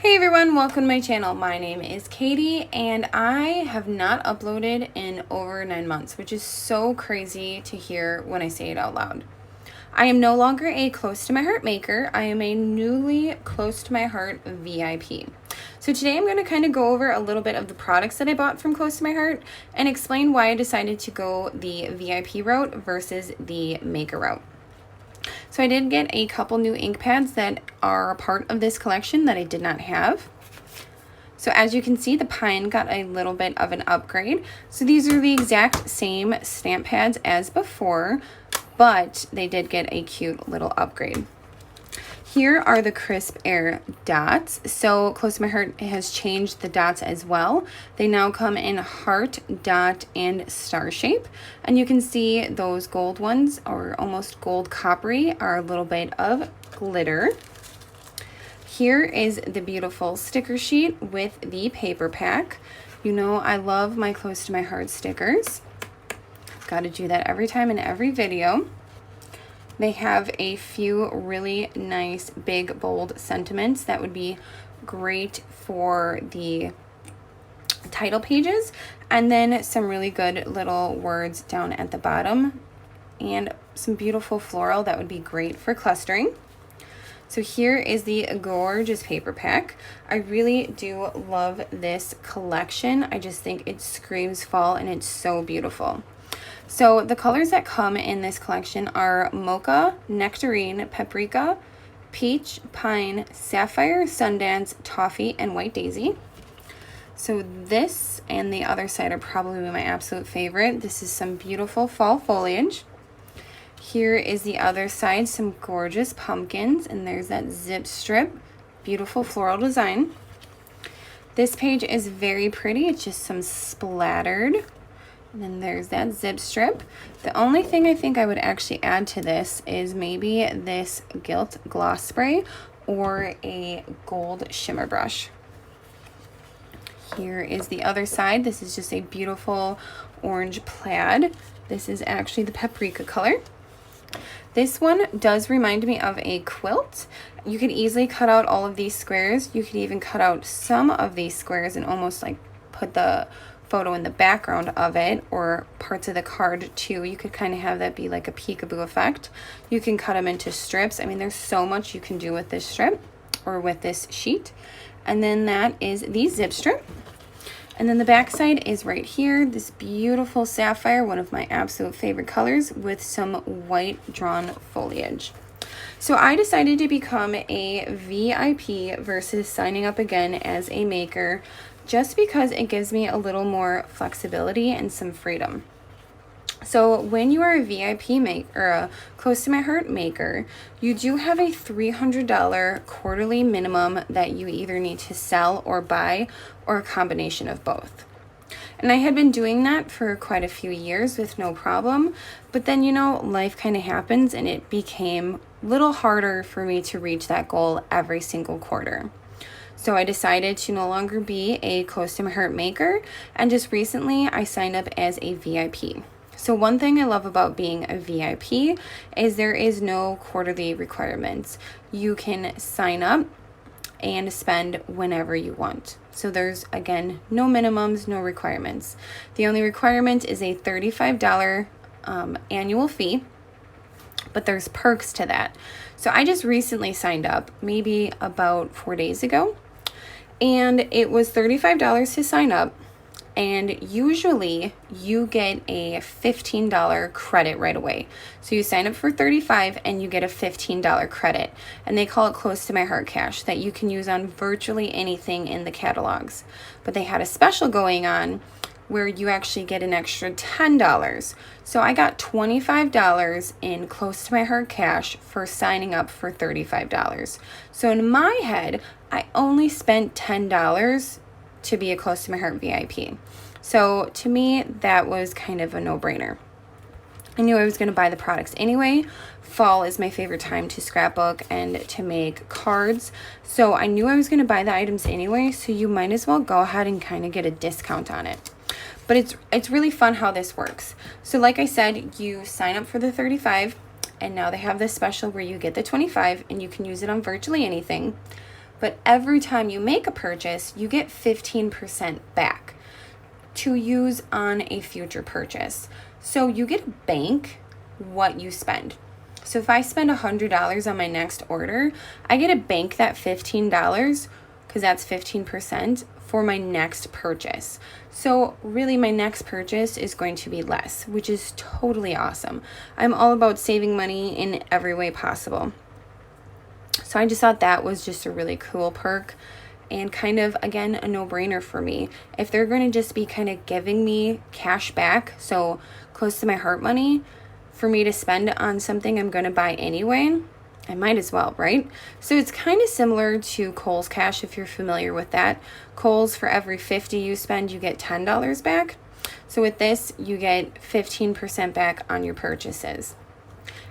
Hey everyone, welcome to my channel. My name is Katie and I have not uploaded in over 9 months, which is so crazy to hear when I say it out loud. I am no longer a close to my heart maker. I am a newly close to my heart VIP. So today I'm going to kind of go over a little bit of the products that I bought from Close to My Heart and explain why I decided to go the VIP route versus the maker route. So I did get a couple new ink pads that are a part of this collection that I did not have. So as you can see, the Pine got a little bit of an upgrade. So these are the exact same stamp pads as before, but they did get a cute little upgrade. Here are the Crisp Air dots. So Close to My Heart has changed the dots as well. They now come in heart, dot, and star shape. And you can see those gold ones, or almost gold coppery, are a little bit of glitter. Here is the beautiful sticker sheet with the paper pack. You know I love my Close to My Heart stickers. Got to do that every time in every video. They have a few really nice, big, bold sentiments that would be great for the title pages. And then some really good little words down at the bottom. And some beautiful floral that would be great for clustering. So here is the gorgeous paper pack. I really do love this collection. I just think it screams fall and it's so beautiful. So the colors that come in this collection are Mocha, Nectarine, Paprika, Peach, Pine, Sapphire, Sundance, Toffee, and White Daisy. So this and the other side are probably my absolute favorite. This is some beautiful fall foliage. Here is the other side, some gorgeous pumpkins, and there's that zip strip. Beautiful floral design. This page is very pretty. It's just some splattered. And then there's that zip strip. The only thing I think I would actually add to this is maybe this Gilt Gloss Spray or a gold shimmer brush. Here is the other side. This is just a beautiful orange plaid. This is actually the paprika color. This one does remind me of a quilt. You could easily cut out all of these squares. You could even cut out some of these squares and almost like put the photo in the background of it, or parts of the card too. You could kind of have that be like a peekaboo effect. You can cut them into strips. I mean, there's so much you can do with this strip or with this sheet. And then that is the zip strip. And then the back side is right here, this beautiful sapphire, one of my absolute favorite colors, with some white drawn foliage. So I decided to become a VIP versus signing up again as a maker, just because it gives me a little more flexibility and some freedom. So when you are a VIP maker, or a Close to My Heart maker, you do have a $300 quarterly minimum that you either need to sell or buy, or a combination of both. And I had been doing that for quite a few years with no problem, but then, you know, life kind of happens and it became a little harder for me to reach that goal every single quarter. So I decided to no longer be a Close to My Heart maker, and just recently I signed up as a VIP. So one thing I love about being a VIP is there is no quarterly requirements. You can sign up and spend whenever you want. So there's, again, no minimums, no requirements. The only requirement is a $35 annual fee, but there's perks to that. So I just recently signed up, maybe about 4 days ago, and it was $35 to sign up. And usually you get a $15 credit right away. So you sign up for $35 and you get a $15 credit. And they call it Close to My Heart Cash, that you can use on virtually anything in the catalogs. But they had a special going on where you actually get an extra $10. So I got $25 in Close to My Heart Cash for signing up for $35. So in my head, I only spent $10 to be a Close to My Heart VIP. So to me, that was kind of a no-brainer. I knew I was going to buy the products anyway. Fall is my favorite time to scrapbook and to make cards. So I knew I was going to buy the items anyway, so you might as well go ahead and kind of get a discount on it. But it's really fun how this works. So like I said, you sign up for the $35, and now they have this special where you get the $25 and you can use it on virtually anything. but every time you make a purchase, you get 15% back to use on a future purchase. So you get to bank what you spend. So if I spend $100 on my next order, I get to bank that $15, because that's 15%, for my next purchase. So really my next purchase is going to be less, which is totally awesome. I'm all about saving money in every way possible. So I just thought that was just a really cool perk and kind of, again, a no-brainer for me. If they're going to just be kind of giving me cash back, so close to my heart money, for me to spend on something I'm going to buy anyway, I might as well, right? So it's kind of similar to Kohl's Cash, if you're familiar with that. Kohl's, for every $50 you spend, you get $10 back. So with this, you get 15% back on your purchases.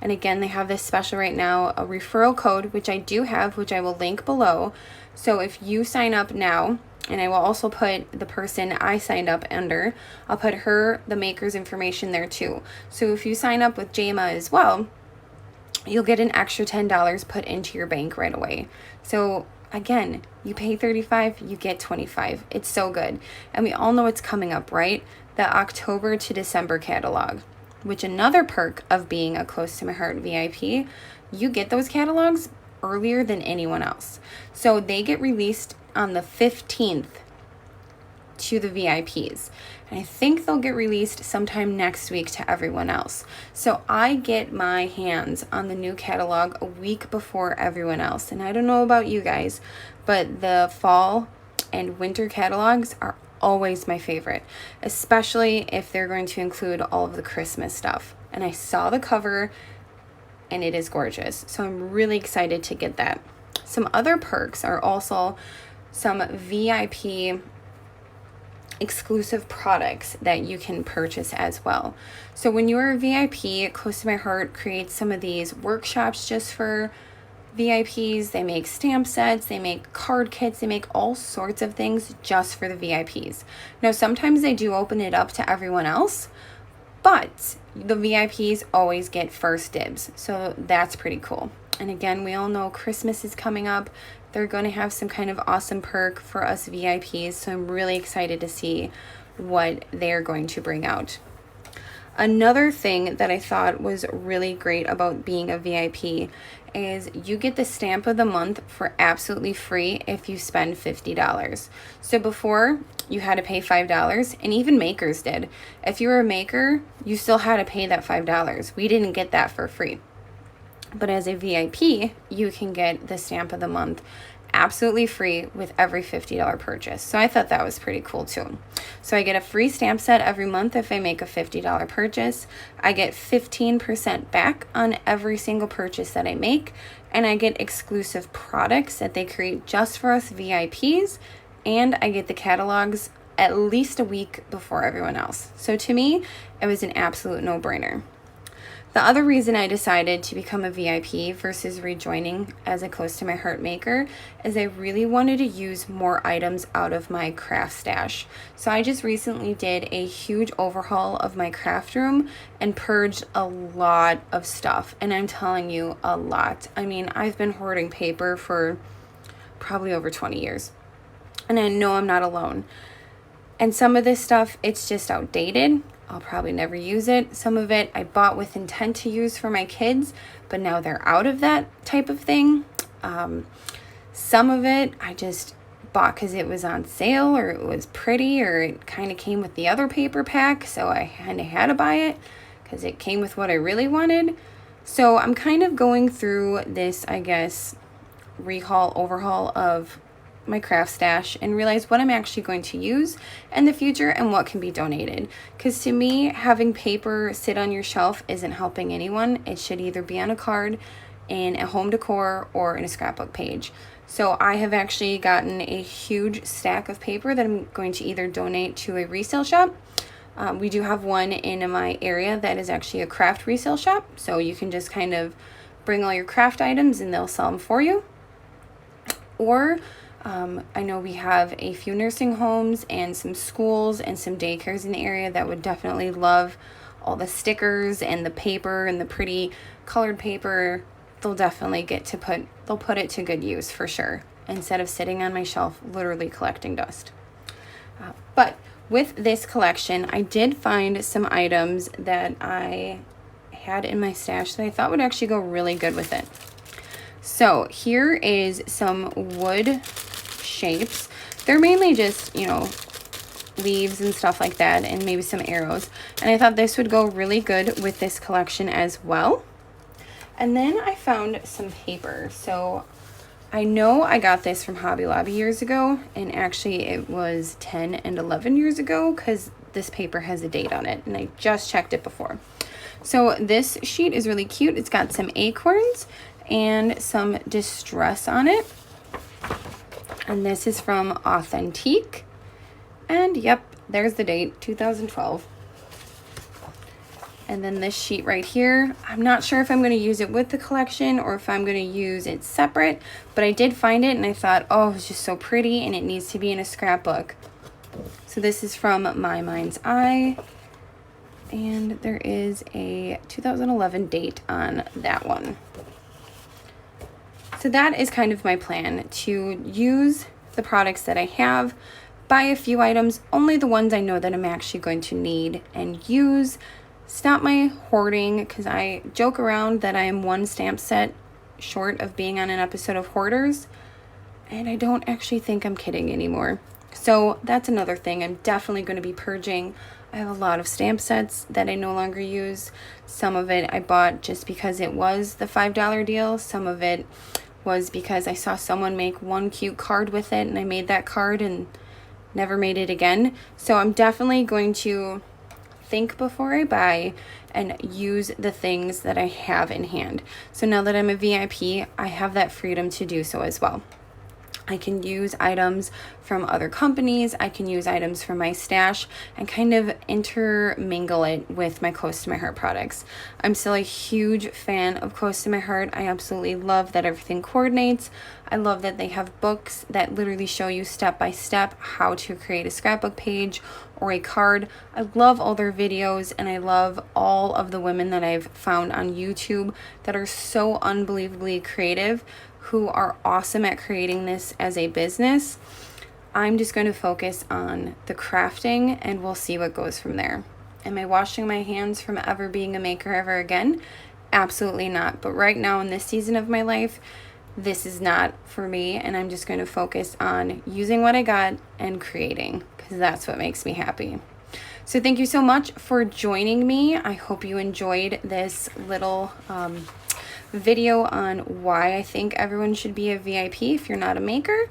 And again, they have this special right now, a referral code, which I do have, which I will link below. So if you sign up now, and I will also put the person I signed up under, I'll put the maker's information there too. So if you sign up with Jayma as well, you'll get an extra $10 put into your bank right away. So again, you pay $35, you get $25. It's so good. And we all know it's coming up, right? The October to December catalog, which another perk of being a Close to My Heart VIP, you get those catalogs earlier than anyone else. So they get released on the 15th to the VIPs. And I think they'll get released sometime next week to everyone else. So I get my hands on the new catalog a week before everyone else. And I don't know about you guys, but the fall and winter catalogs are always my favorite, especially if they're going to include all of the Christmas stuff. And I saw the cover and it is gorgeous. So I'm really excited to get that. Some other perks are also some VIP exclusive products that you can purchase as well. So when you're a VIP, Close to My Heart creates some of these workshops just for VIPs. They make stamp sets, they make card kits, they make all sorts of things just for the VIPs. Now, sometimes they do open it up to everyone else, but the VIPs always get first dibs. So that's pretty cool. And again, we all know Christmas is coming up. They're going to have some kind of awesome perk for us VIPs. So I'm really excited to see what they're going to bring out. Another thing that I thought was really great about being a VIP is you get the stamp of the month for absolutely free if you spend $50. So before, you had to pay $5, and even makers did. If you were a maker, you still had to pay that $5. We didn't get that for free. But as a VIP, you can get the stamp of the month absolutely free with every $50 purchase. So I thought that was pretty cool too. So I get a free stamp set every month if I make a $50 purchase. I get 15% back on every single purchase that I make. And I get exclusive products that they create just for us VIPs. And I get the catalogs at least a week before everyone else. So to me, it was an absolute no-brainer. The other reason I decided to become a VIP versus rejoining as a Close to My Heart maker is I really wanted to use more items out of my craft stash. So I just recently did a huge overhaul of my craft room and purged a lot of stuff. And I'm telling you, a lot. I mean, I've been hoarding paper for probably over 20 years. And I know I'm not alone. And some of this stuff, it's just outdated. I'll probably never use it. Some of it I bought with intent to use for my kids, but now they're out of that type of thing. Some of it I just bought because it was on sale or it was pretty or it kind of came with the other paper pack, so I kind of had to buy it because it came with what I really wanted. So I'm kind of going through this, I guess, overhaul of my craft stash and realize what I'm actually going to use in the future and what can be donated. Because to me, having paper sit on your shelf isn't helping anyone. It should either be on a card, in a home decor, or in a scrapbook page. So I have actually gotten a huge stack of paper that I'm going to either donate to a resale shop. We do have one in my area that is actually a craft resale shop. So you can just kind of bring all your craft items and they'll sell them for you. Or I know we have a few nursing homes and some schools and some daycares in the area that would definitely love all the stickers and the paper and the pretty colored paper. They'll definitely they'll put it to good use for sure. instead of sitting on my shelf literally collecting dust. But with this collection, I did find some items that I had in my stash that I thought would actually go really good with it. So here is some wood shapes. They're mainly just, you know, leaves and stuff like that, and maybe some arrows. And I thought this would go really good with this collection as well. And then I found some paper. So I know I got this from Hobby Lobby years ago, and actually it was 10 and 11 years ago because this paper has a date on it, and I just checked it before. So this sheet is really cute. It's got some acorns and some distress on it. And this is from Authentique. And yep, there's the date, 2012. And then this sheet right here, I'm not sure if I'm going to use it with the collection or if I'm going to use it separate, but I did find it and I thought, oh, it's just so pretty and it needs to be in a scrapbook. So this is from My Mind's Eye, and there is a 2011 date on that one. So that is kind of my plan, to use the products that I have, buy a few items, only the ones I know that I'm actually going to need and use. Stop my hoarding, because I joke around that I am one stamp set short of being on an episode of Hoarders, and I don't actually think I'm kidding anymore. So that's another thing I'm definitely going to be purging. I have a lot of stamp sets that I no longer use. Some of it I bought just because it was the $5 deal. Some of it was because I saw someone make one cute card with it and I made that card and never made it again. So I'm definitely going to think before I buy and use the things that I have in hand. So now that I'm a VIP, I have that freedom to do so as well. I can use items from other companies, I can use items from my stash, and kind of intermingle it with my Close to My Heart products. I'm still a huge fan of Close to My Heart. I absolutely love that everything coordinates. I love that they have books that literally show you step by step how to create a scrapbook page or a card. I love all their videos, and I love all of the women that I've found on YouTube that are so unbelievably creative, who are awesome at creating this as a business. I'm just going to focus on the crafting, and we'll see what goes from there. Am I washing my hands from ever being a maker ever again? Absolutely not. But right now in this season of my life, this is not for me, and I'm just going to focus on using what I got and creating, because that's what makes me happy. So thank you so much for joining me. I hope you enjoyed this little video on why I think everyone should be a VIP if you're not a maker.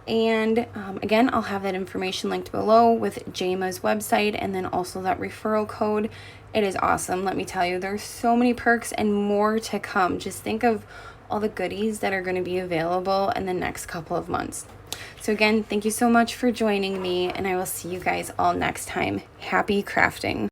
And again, I'll have that information linked below with Jayma's website, and then also that referral code. It is awesome. Let me tell you, there's so many perks and more to come. Just think of all the goodies that are going to be available in the next couple of months. So again, thank you so much for joining me, and I will see you guys all next time. Happy crafting.